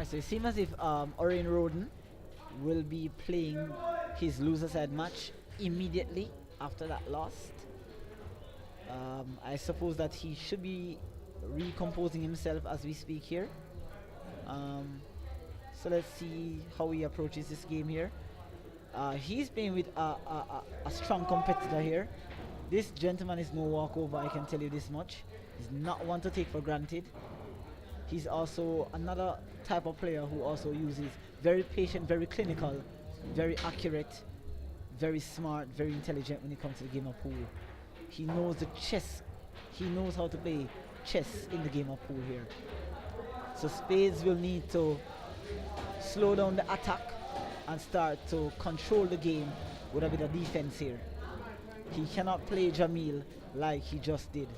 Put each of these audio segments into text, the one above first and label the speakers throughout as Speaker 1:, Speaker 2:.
Speaker 1: Alright, so it seems as if Orion Roden will be playing his loser side match immediately after that loss. I suppose that he should be recomposing himself as we speak here. So let's see how he approaches this game here. He's playing with a strong competitor here. This gentleman is no walkover, I can tell you this much. He's not one to take for granted. He's also another type of player who also uses very patient, very clinical, very accurate, very smart, very intelligent when it comes to the game of pool. He knows the chess. He knows how to play chess in the game of pool here. So Spades will need to slow down the attack and start to control the game with a bit of defense here. He cannot play Jamil like he just did,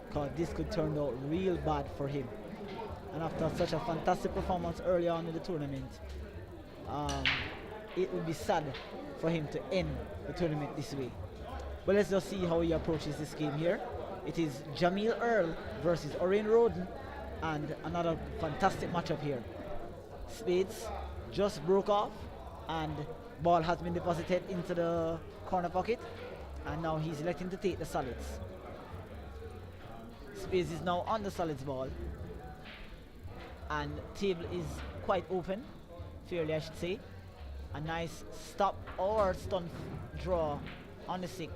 Speaker 1: because this could turn out real bad for him. And after such a fantastic performance early on in the tournament, it would be sad for him to end the tournament this way. But let's just see how he approaches this game here. It is Jamil Earl versus Orion Roden, and another fantastic matchup here. Spades just broke off, and ball has been deposited into the corner pocket, and now he's electing to take the solids. Spades is now on the solids ball, and table is quite open, fairly I should say. A nice stop or stun draw on the 6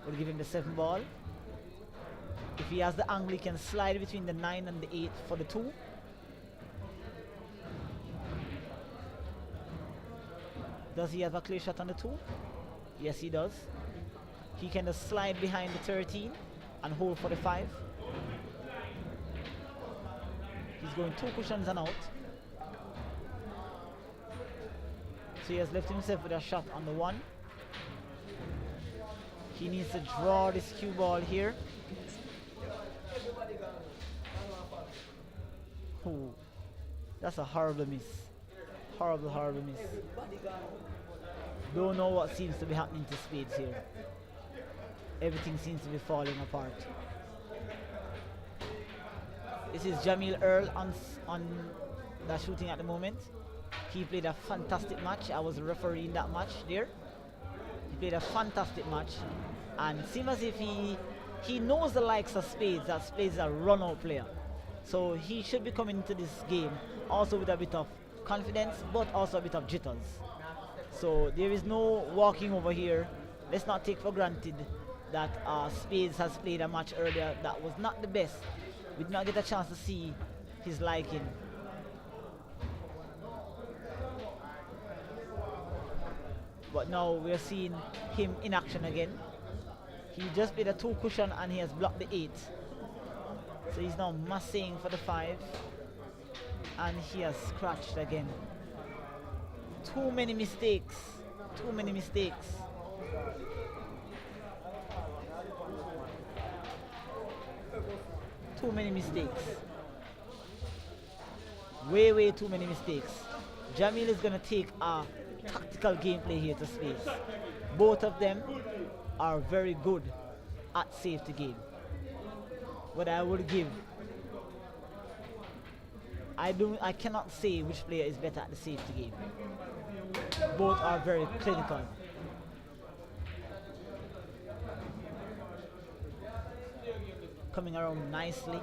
Speaker 1: will give him the 7 ball. If he has the angle, he can slide between the 9 and the 8 for the 2. Does he have a clear shot on the 2? Yes, he does. He can just slide behind the 13 and hold for the 5. He's going 2 cushions and out. So he has left himself with a shot on the 1. He needs to draw this cue ball here. Ooh, that's a horrible miss. Horrible, horrible miss. Don't know what seems to be happening to Spades here. Everything seems to be falling apart. This is Jamil Earl on that shooting at the moment. He played a fantastic match. I was refereeing that match there. He played a fantastic match, and seems as if he knows the likes of Spades, that Spades is a run-out player. So he should be coming into this game also with a bit of confidence, but also a bit of jitters. So there is no walking over here. Let's not take for granted that Spades has played a match earlier that was not the best. We did not get a chance to see his liking. But now we're seeing him in action again. He just played a 2 cushion and he has blocked the 8. So he's now massing for the 5. And he has scratched again. Too many mistakes. Too many mistakes. Too many mistakes. Way, way too many mistakes. Jamil is going to take a tactical gameplay here to Spades. Both of them are very good at safety game. What I would give, I cannot say which player is better at the safety game. Both are very clinical. Coming around nicely.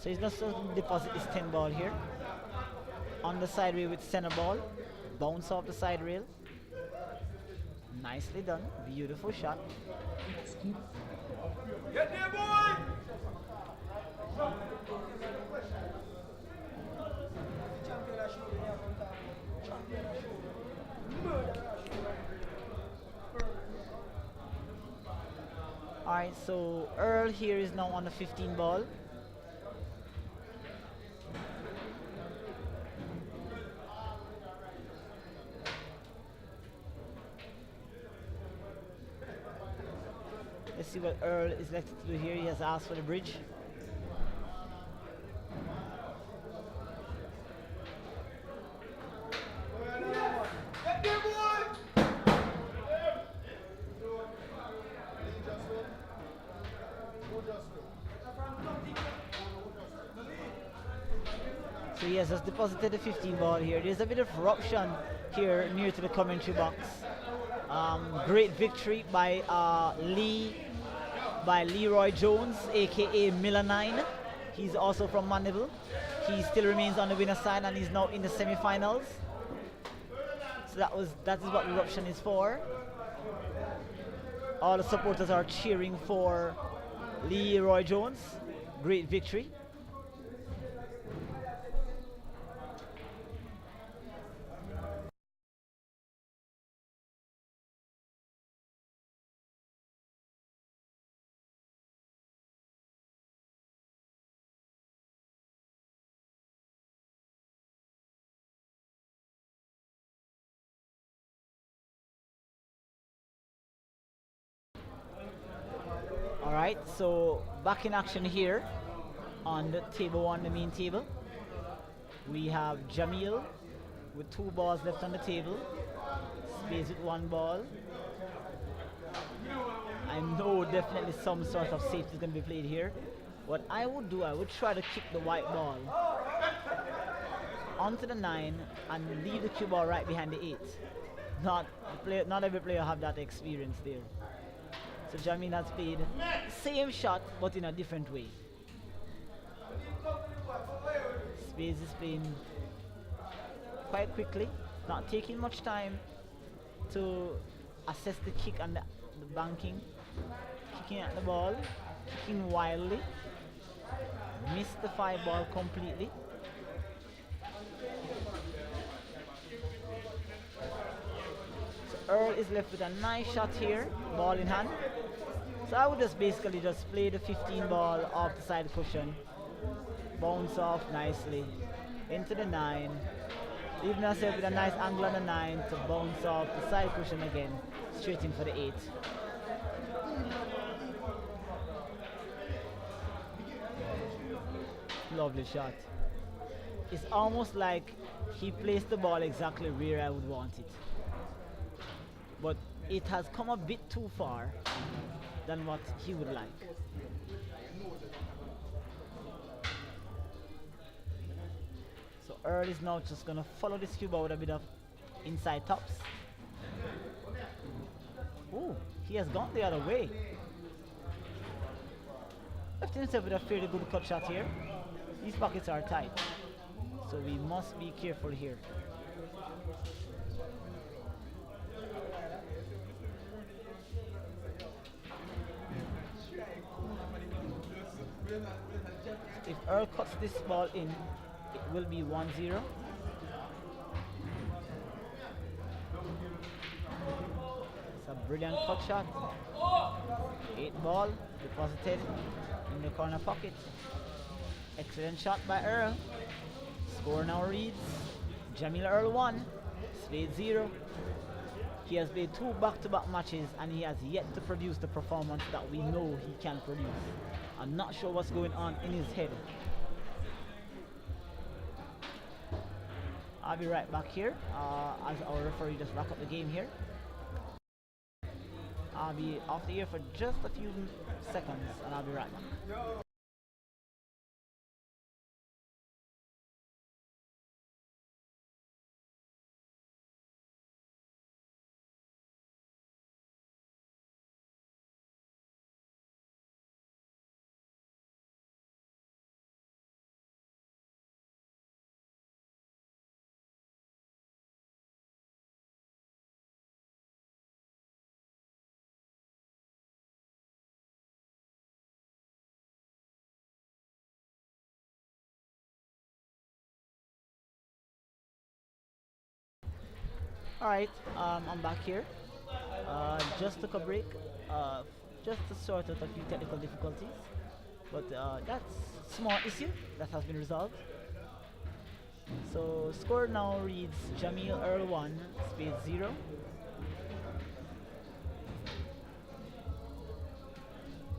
Speaker 1: So he's going to deposit his 10 ball here. On the side rail with center ball. Bounce off the side rail. Nicely done. Beautiful shot.
Speaker 2: Get there, boy!
Speaker 1: Alright, so Earl here is now on the 15 ball. Let's see what Earl is elected to do here. He has asked for the bridge.
Speaker 2: Get there, boy!
Speaker 1: So he has just deposited the 15 ball here. There's a bit of eruption here near to the commentary box. Great victory by Leroy Jones, aka Miller 9. He's also from Mandeville. He still remains on the winner side and he's now in the semi-finals. So that is what eruption is for. All the supporters are cheering for Leroy Jones. Great victory. Alright, so back in action here on the table 1, the main table. We have Jamil with 2 balls left on the table. Spades with 1 ball. I know definitely some sort of safety is going to be played here. What I would do, I would try to kick the white ball onto the 9 and leave the cue ball right behind the 8. Not every player have that experience there. So Jamil has played same shot but in a different way. Spades is playing quite quickly, not taking much time to assess the kick and the banking. Kicking at the ball, kicking wildly. Missed the 5 ball completely. So Earl is left with a nice shot here, ball in hand. So I would just basically just play the 15 ball off the side cushion, bounce off nicely into the 9, leave myself with a nice angle on the 9 to bounce off the side cushion again, straight in for the 8. Lovely shot. It's almost like he placed the ball exactly where I would want it, but it has come a bit too far than what he would like. So Earl is now just going to follow this cue ball with a bit of inside tops. Oh, he has gone the other way. Left himself with a fairly good cut shot here. These pockets are tight, so we must be careful here. If Earl cuts this ball in, it will be 1-0. It's a brilliant cut shot. 8 ball deposited in the corner pocket. Excellent shot by Earl. Score now reads Jamil Earl 1, Spade 0. He has played 2 back-to-back matches and he has yet to produce the performance that we know he can produce. I'm not sure what's going on in his head. I'll be right back here as our referee just wrap up the game here. I'll be off the air for just a few seconds and I'll be right back. Alright, I'm back here. Just took a break, just to sort out a few technical difficulties. But that's a small issue that has been resolved. So score now reads Jamil Earl 1, Spade 0.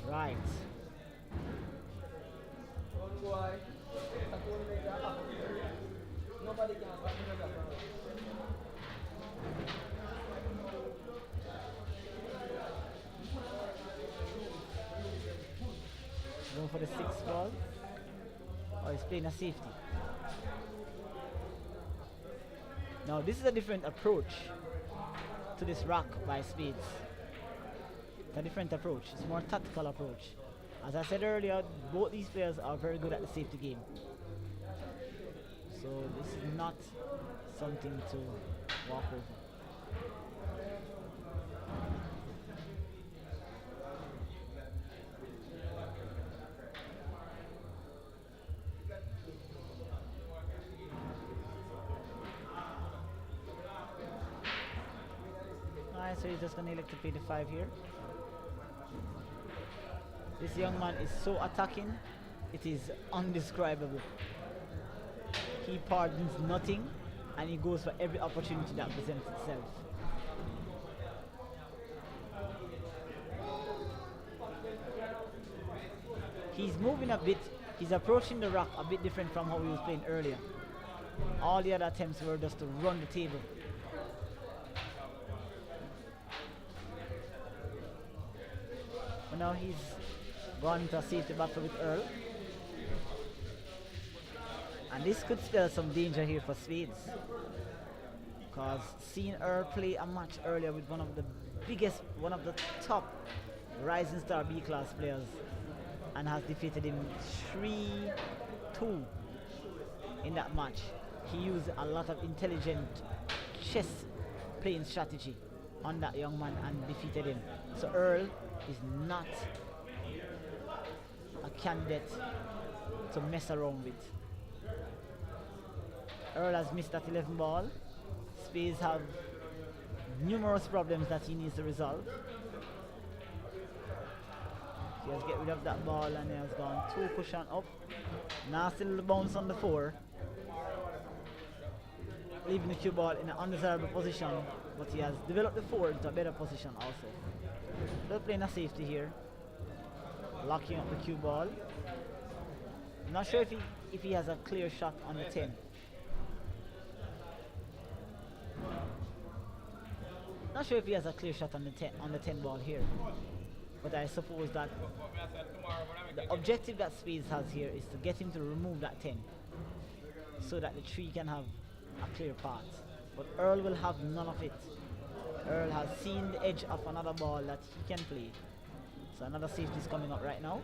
Speaker 1: Right. Going for the 6th ball. Oh, he's playing a safety. Now this is a different approach to this rock by Spades. It's a different approach. It's more tactical approach. As I said earlier, both these players are very good at the safety game. So this is not something to walk over. Alright, so he's just going to elect to play the 5 here. This young man is so attacking, it is undescribable. He pardons nothing and he goes for every opportunity that presents itself. He's moving a bit, he's approaching the rock a bit different from how he was playing earlier. All the other attempts were just to run the table. But now he's gone into a safety battle with Earl. And this could spell some danger here for Spades. Because seeing Earl play a match earlier with one of the biggest, one of the top rising star B-class players and has defeated him 3-2 in that match. He used a lot of intelligent chess playing strategy on that young man and defeated him. So Earl is not a candidate to mess around with. Earl has missed that 11 ball. Spades have numerous problems that he needs to resolve. He has get rid of that ball and he has gone 2 cushion up. Nasty little bounce on the 4. Leaving the cue ball in an undesirable position, but he has developed the 4 into a better position also. They're playing a safety here. Locking up the cue ball. I'm not sure if he has a clear shot on the 10. Not sure if he has a clear shot on the 10 ball here. But I suppose that the objective that Spades has here is to get him to remove that 10 so that the 3 can have a clear path. But Earl will have none of it. Earl has seen the edge of another ball that he can play. So another safety is coming up right now.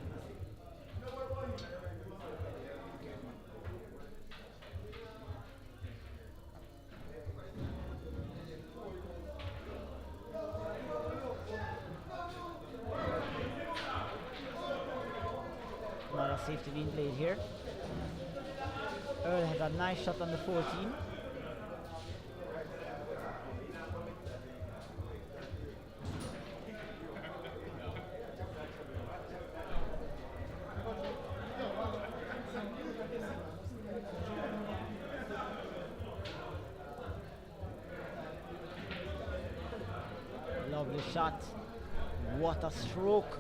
Speaker 1: Another safety being played here. Earl has a nice shot on the 14. Lovely shot. What a stroke.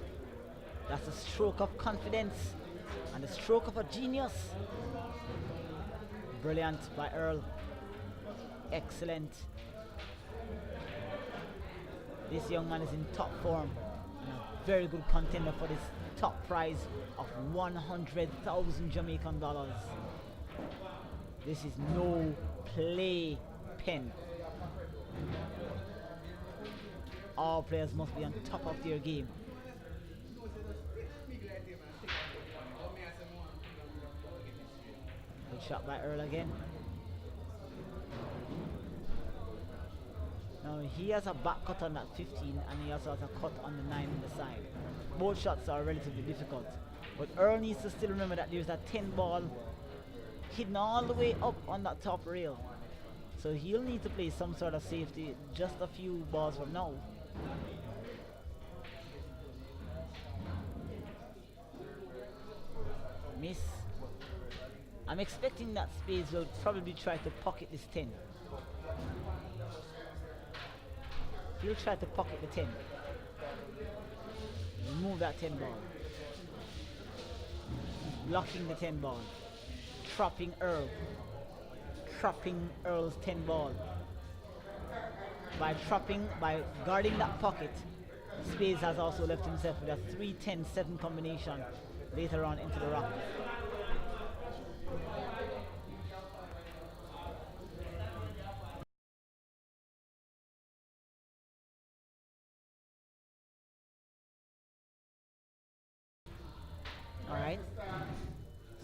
Speaker 1: That's a stroke of confidence and a stroke of a genius. Brilliant by Earl. Excellent. This young man is in top form and a very good contender for this top prize of 100,000 Jamaican dollars. This is no play pen. All players must be on top of their game. Good shot by Earl again. Now he has a back cut on that 15 and he also has a cut on the 9 on the side. Both shots are relatively difficult. But Earl needs to still remember that there's a 10 ball hidden all the way up on that top rail. So he'll need to play some sort of safety just a few balls from now. Miss. I'm expecting that Spades will probably try to pocket this 10. He'll try to pocket the 10. Remove that 10 ball. Blocking the 10 ball. Trapping Earl. Trapping Earl's 10 ball. By guarding that pocket, Spades has also left himself with a 3-10-7 combination later on into the rock.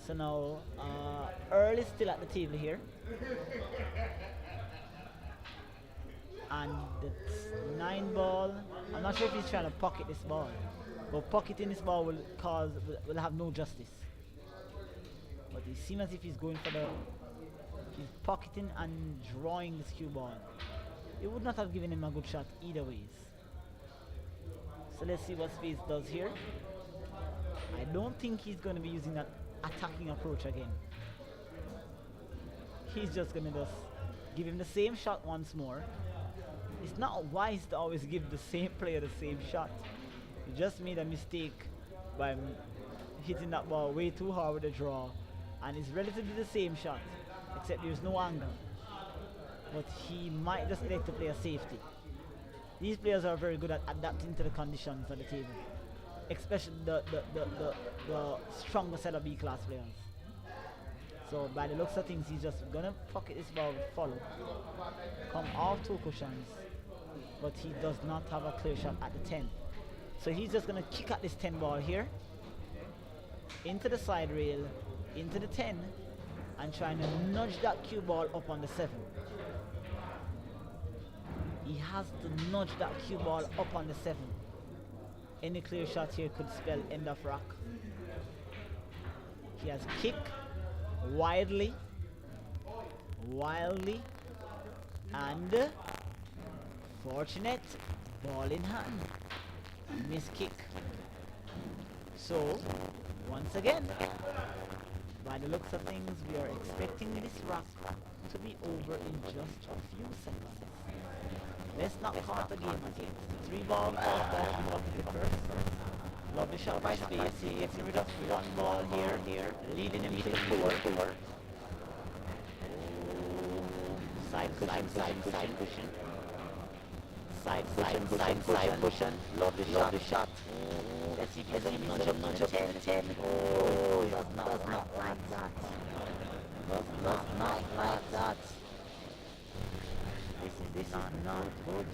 Speaker 1: So now Earl is still at the table here. And it's 9 ball. I'm not sure if he's trying to pocket this ball. But pocketing this ball will have no justice. But it seems as if he's going for he's pocketing and drawing this cue ball. It would not have given him a good shot either ways. So let's see what Spades does here. I don't think he's going to be using that attacking approach again. He's just going to just give him the same shot once more. It's not wise to always give the same player the same shot. He just made a mistake by hitting that ball way too hard with the draw. And it's relatively the same shot, except there's no angle. But he might just elect to play a safety. These players are very good at adapting to the conditions of the table, especially the stronger set of B-class players. So by the looks of things, he's just gonna pocket this ball with follow, come off 2 cushions, but he does not have a clear shot at the 10. So he's just gonna kick at this 10 ball here, into the side rail, into the 10, and trying to nudge that cue ball up on the 7. He has to nudge that cue ball up on the 7. Any clear shot here could spell end of rack. He has kicked wildly, and fortunate, ball in hand, miss kick. So once again, by the looks of things, we are expecting this rack to be over in just a few seconds. Let's not call the game again. 3 balls off the first. Lovely shot by Spades. He gets rid of 1 ball here, leading him to the 4. Side cushion. Side cushion. Lovely shot. Let's see if he doesn't nudge up 10. Oh, he does not like that. Does not like that. This is not good.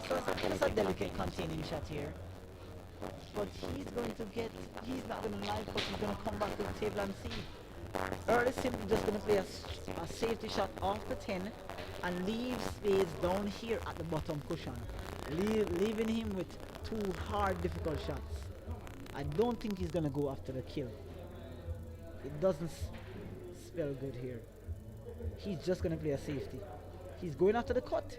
Speaker 1: So it's a delicate containing shot here. But he's not going to lie, but he's going to come back to the table and see. Earl is simply just going to play a safety shot off the 10 and leave Spades down here at the bottom cushion, leaving him with 2 hard, difficult shots. I don't think he's going to go after the kill. It doesn't spell good here. He's just going to play a safety. He's going after the cut,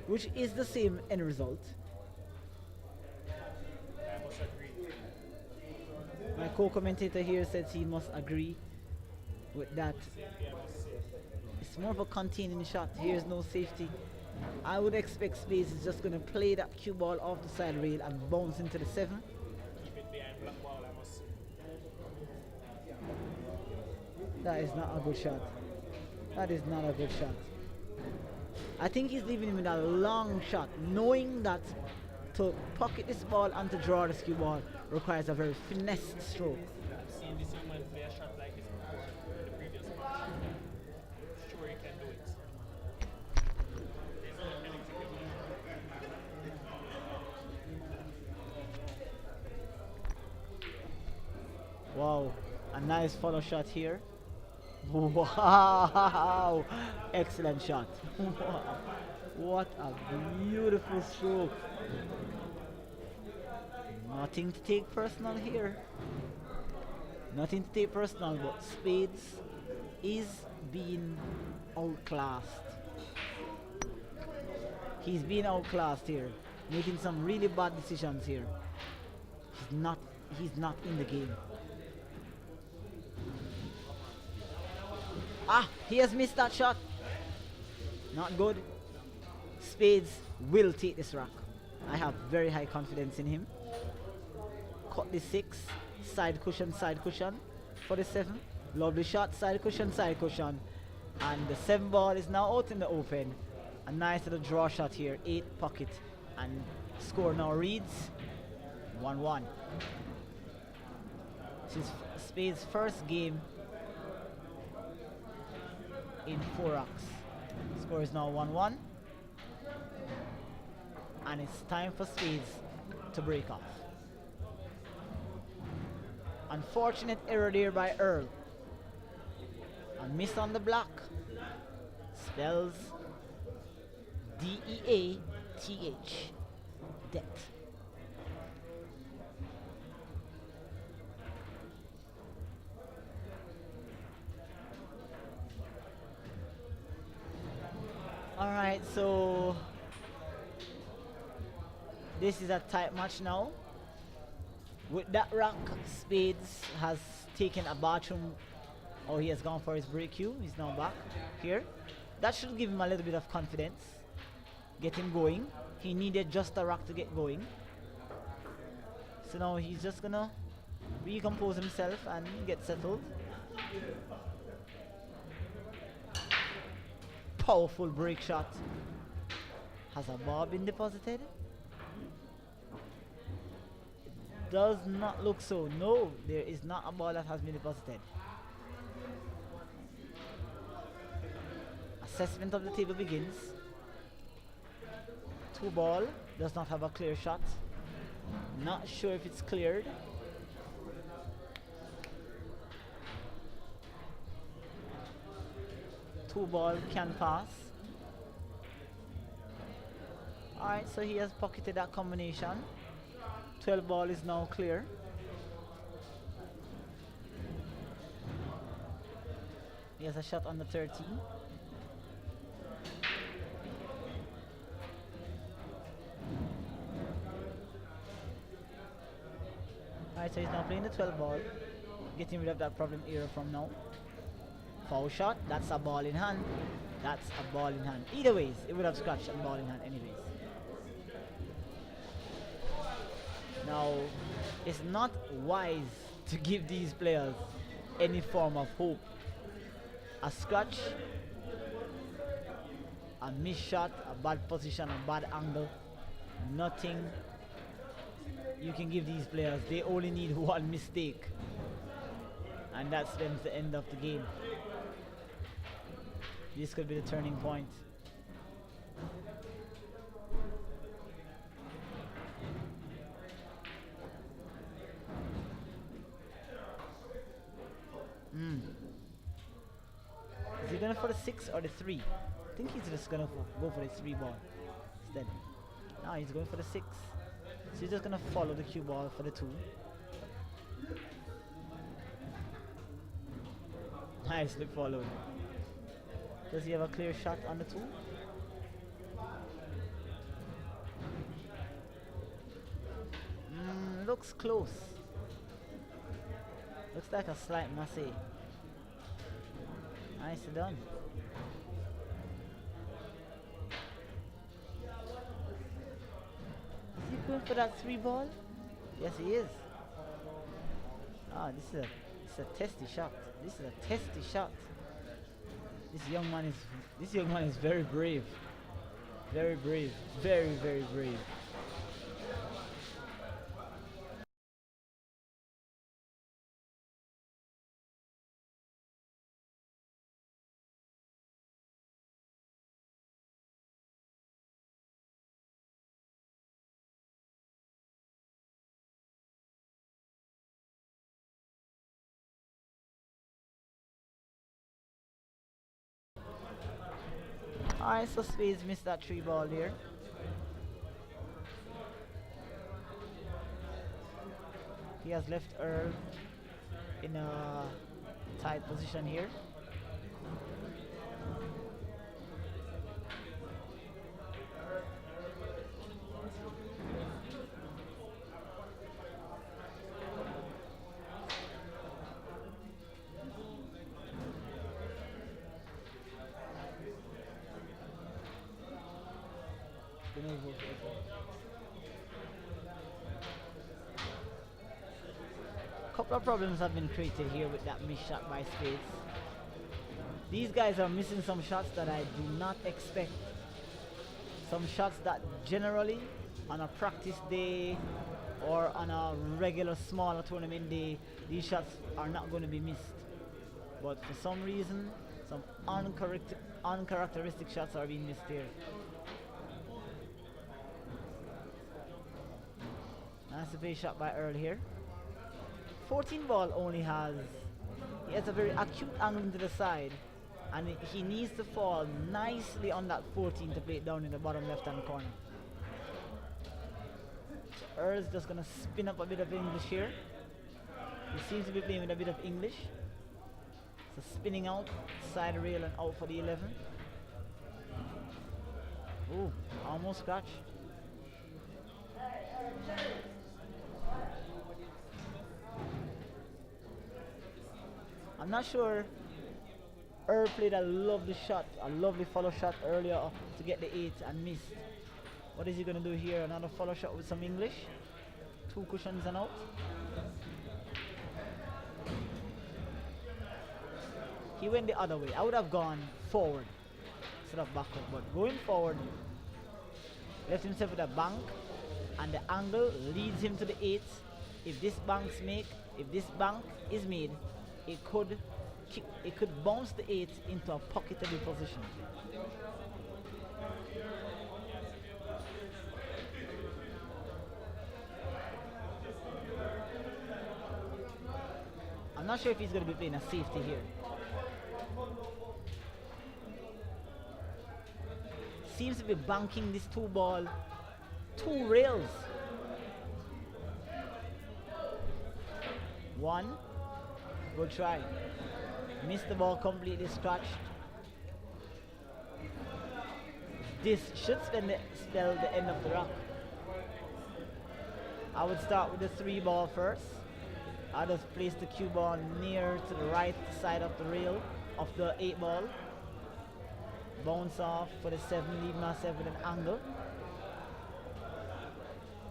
Speaker 1: which is the same end result.
Speaker 2: I must agree.
Speaker 1: My co-commentator here says he must agree with that. It's more of a containing shot. Here's no safety. I would expect Spades is just going to play that cue ball off the side rail and bounce into the 7.
Speaker 2: Keep it behind black ball, I must say.
Speaker 1: That is not a good shot. That is not a good shot. I think he's leaving him with a long shot, knowing that to pocket this ball and to draw the cue ball requires a very finesse stroke.
Speaker 2: I've seen this young man play a shot like this before in the previous match. Sure he can do it. There's no penalty given.
Speaker 1: Wow, a nice follow shot here. Wow, excellent shot. What a beautiful stroke. Nothing to take personal here. Nothing to take personal, but Spades is being outclassed. He's being outclassed here, making some really bad decisions here. He's not in the game. Ah, he has missed that shot. Not good. Spades will take this rack. I have very high confidence in him. Cut the 6. Side cushion for the 7. Lovely shot, side cushion. And the 7 ball is now out in the open. A nice little draw shot here. 8 pocket. And score now reads 1-1. This is Spades' first game in 4 racks. Score is now 1-1. And it's time for Spades to break off. Unfortunate error there by Earl. A miss on the block. Spells DEATH. Death. Alright, so this is a tight match now. With that rock, Spades has taken a bathroom. Oh, he has gone for his break cue. He's now back here. That should give him a little bit of confidence. Get him going. He needed just a rock to get going. So now he's just gonna recompose himself and get settled. Powerful break shot. Has a ball been deposited? Does not look so. No, there is not a ball that has been deposited. Assessment of the table begins. 2 ball. Does not have a clear shot. Not sure if it's cleared. Two ball can pass. Alright, so he has pocketed that combination. 12 ball is now clear. He has a shot on the 13. Alright, so he's now playing the 12 ball. Getting rid of that problem era from now. Foul shot, that's a ball in hand. That's a ball in hand. Either ways, it would have scratched a ball in hand anyways. Now, it's not wise to give these players any form of hope. A scratch, a missed shot, a bad position, a bad angle, nothing you can give these players. They only need one mistake, and that's them the end of the game. This could be the turning point. Is he going for the 6 or the 3? I think he's just going to go for the 3 ball instead. No, he's going for the 6. So he's just going to follow the cue ball for the 2. Nicely followed. Does he have a clear shot on the 2? Looks close. Looks like a slight masse. Nicely done. Is he going for that 3 ball? Yes, he is. Ah, this is a testy shot. This is a testy shot. This young man is very brave. Very brave. Very, very brave. Alright, so Spades missed that 3 ball there. He has left Earl in a tight position here. Couple of problems have been created here with that missed shot by Spades. These guys are missing some shots that I do not expect. Some shots that generally on a practice day or on a regular smaller tournament day, these shots are not going to be missed. But for some reason, some uncharacteristic shots are being missed here. Nice play shot by Earl here. 14 ball only has, he has a very acute angle to the side, and he needs to fall nicely on that 14 to play it down in the bottom left hand corner. So Earl's just gonna spin up a bit of English here. He seems to be playing with a bit of English. So spinning out, side rail and out for the 11. Ooh, almost scratch. I'm not sure. Earl played a lovely shot, a lovely follow shot earlier to get the 8 and missed. What is he going to do here? Another follow shot with some English. 2 cushions and out. He went the other way. I would have gone forward instead of backward, but going forward left himself with a bank, and the angle leads him to the 8. If this bank is made, it could bounce the 8 into a pocketable position. I'm not sure if he's going to be playing a safety here. Seems to be banking this 2 ball, 2 rails. 1, good try. Missed the ball completely, scratched. This should spell the end of the rock. I would start with the 3 ball first. I just place the cue ball near to the right side of the rail of the 8 ball. Bounce off for the 7, leave myself with an angle.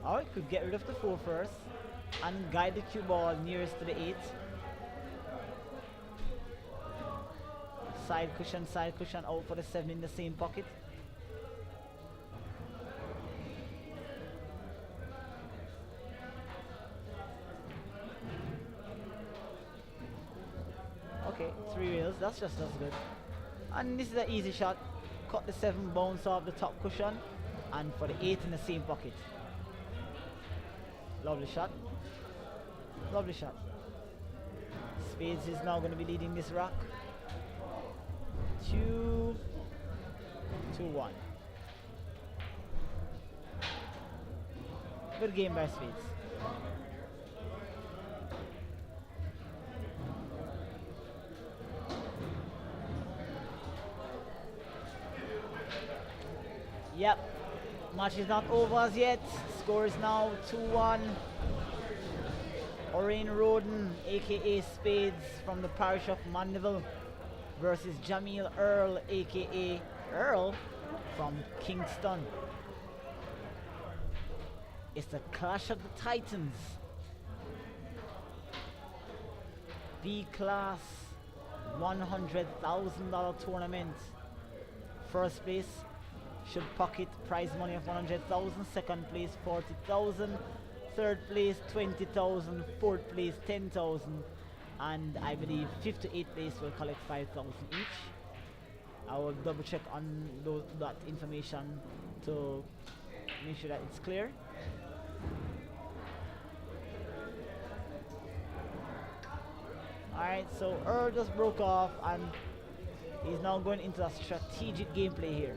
Speaker 1: Alright, could get rid of the 4 first and guide the cue ball nearest to the 8. Side cushion out for the 7 in the same pocket. Okay, 3 rails, that's just as good. And this is an easy shot. Cut the 7, bounce off the top cushion, and for the 8 in the same pocket. Lovely shot. Lovely shot. Spades is now going to be leading this rock. 2-1. Good game by Spades. Yep, match is not over as yet. Score is now 2-1. Orain Roden, aka Spades from the parish of Mandeville, versus Jamil Earl, aka Earl from Kingston. It's the Clash of the Titans. B-class $100,000 tournament. First place should pocket prize money of 100,000, second place 40,000, third place 20,000, fourth place 10,000, and I believe 5th to 8th place will collect 5,000 each. I will double check on that information to make sure that it's clear. Alright, so Earl just broke off and he's now going into a strategic gameplay here.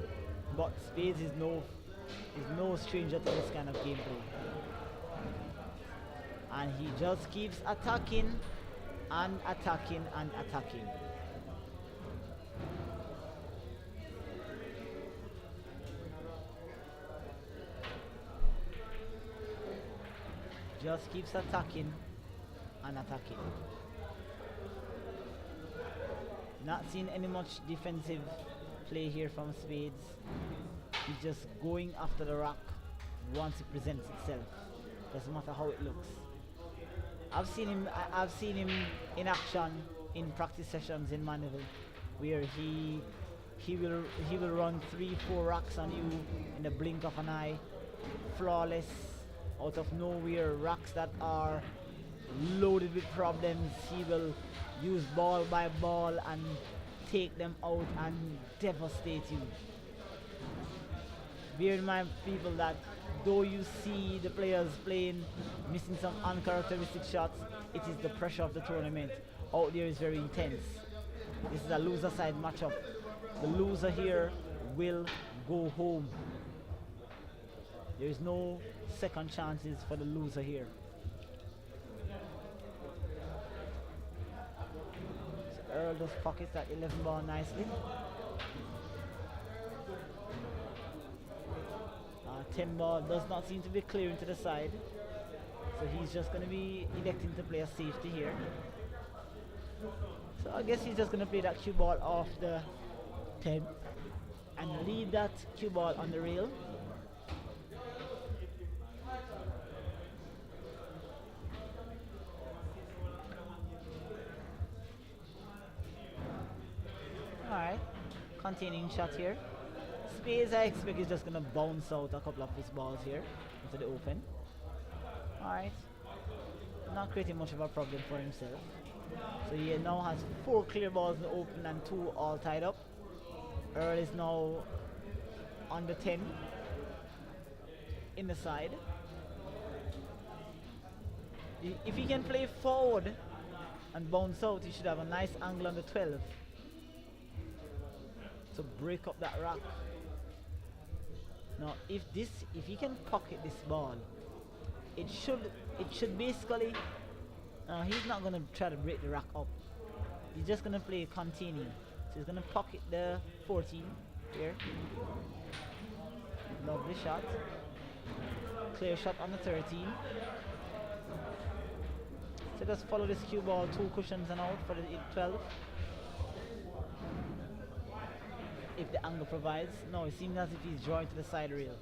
Speaker 1: But Spades is no stranger to this kind of gameplay. And he just keeps attacking and attacking and attacking. Just keeps attacking and attacking. Not seeing any much defensive play here from Spades. He's just going after the rock once it presents itself. Doesn't matter how it looks. I've seen him in action in practice sessions in Mandeville, where he will run 3-4 rocks on you in the blink of an eye, flawless, out of nowhere. Rocks that are loaded with problems, he will use ball by ball and take them out and devastate you. Bear in mind, people, that though you see the players playing, missing some uncharacteristic shots, it is the pressure of the tournament. Out there is very intense. This is a loser side matchup. The loser here will go home. There is no second chances for the loser here. So Earl just pockets that 11 ball nicely. 10 ball does not seem to be clearing to the side. So he's just going to be electing to play a safety here. So I guess he's just going to play that cue ball off the 10 and leave that cue ball on the rail. Alright, containing shot here. Spades, I expect, is just going to bounce out a couple of his balls here into the open. Alright, not creating much of a problem for himself. So he now has 4 clear balls in the open and 2 all tied up. Earl is now on the 10 in the side. If he can play forward and bounce out, he should have a nice angle on the 12 to break up that rack. Now if he can pocket this ball, it should basically, he's not going to try to break the rack up. He's just going to play containing. So he's going to pocket the 14 here. Lovely shot. Clear shot on the 13. So just follow this cue ball, 2 cushions and out for the 12. If the angle provides. No, it seems as if he's drawing to the side rail.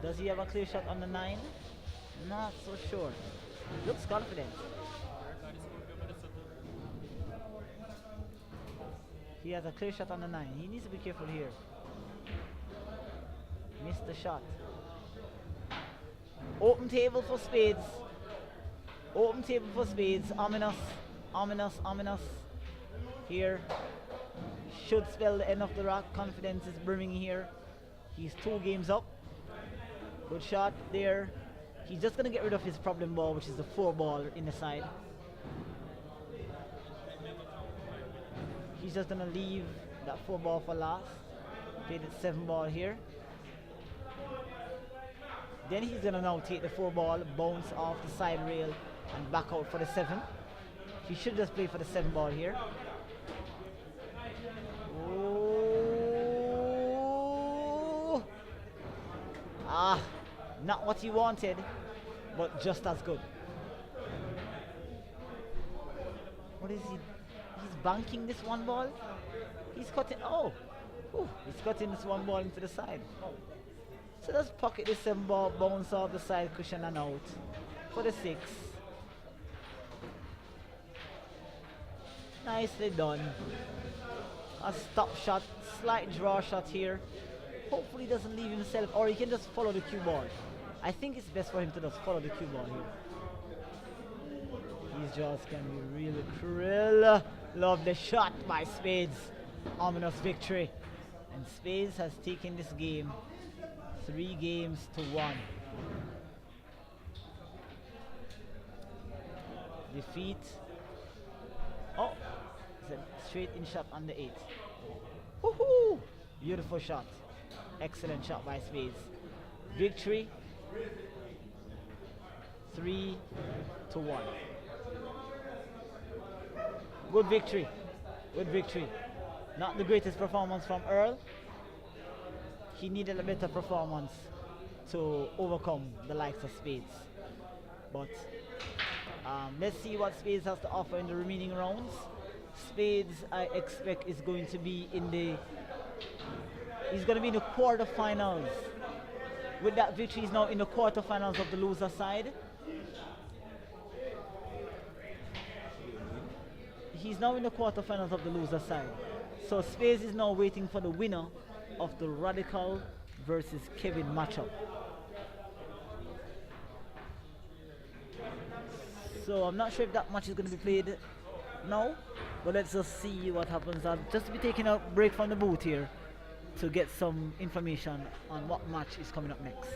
Speaker 1: Does he have a clear shot on the 9? Not so sure. Looks confident. He has a clear shot on the 9. He needs to be careful here. Missed the shot. Open table for spades. Open table for spades. Ominous. Ominous. Ominous. Here. Should spell the end of the rack. Confidence is brimming here. He's 2 games up. Good shot there. He's just going to get rid of his problem ball, which is the 4 ball in the side. He's just going to leave that 4 ball for last. Play the 7 ball here. Then he's going to now take the 4 ball, bounce off the side rail, and back out for the 7. He should just play for the 7 ball here. Oh. Ah, not what he wanted, but just as good. What is he? He's banking this 1 ball. He's cutting. Oh, ooh, he's cutting this 1 ball into the side. So let's pocket this 7 ball, bounce off the side cushion and out for the 6. Nicely done. A stop shot, slight draw shot here. Hopefully he doesn't leave himself, or he can just follow the cue ball. I think it's best for him to just follow the cue ball here. These draws can be really cruel. Lovely shot by Spades. Ominous victory. And Spades has taken this game 3 games to 1. Defeat. Oh, it's a straight in shot on the 8. Woohoo! Beautiful shot. Excellent shot by Spades. Victory 3 to 1. Good victory. Good victory. Not the greatest performance from Earl. He needed a better performance to overcome the likes of Spades. But let's see what Spades has to offer in the remaining rounds. Spades, I expect, is going to be in the quarterfinals. With that victory, he's now in the quarterfinals of the loser side. He's now in the quarterfinals of the loser side. So Spades is now waiting for the winner of the Radical versus Kevin matchup. So I'm not sure if that match is going to be played now. But let's just see what happens. I'll just be taking a break from the booth here to get some information on what match is coming up next.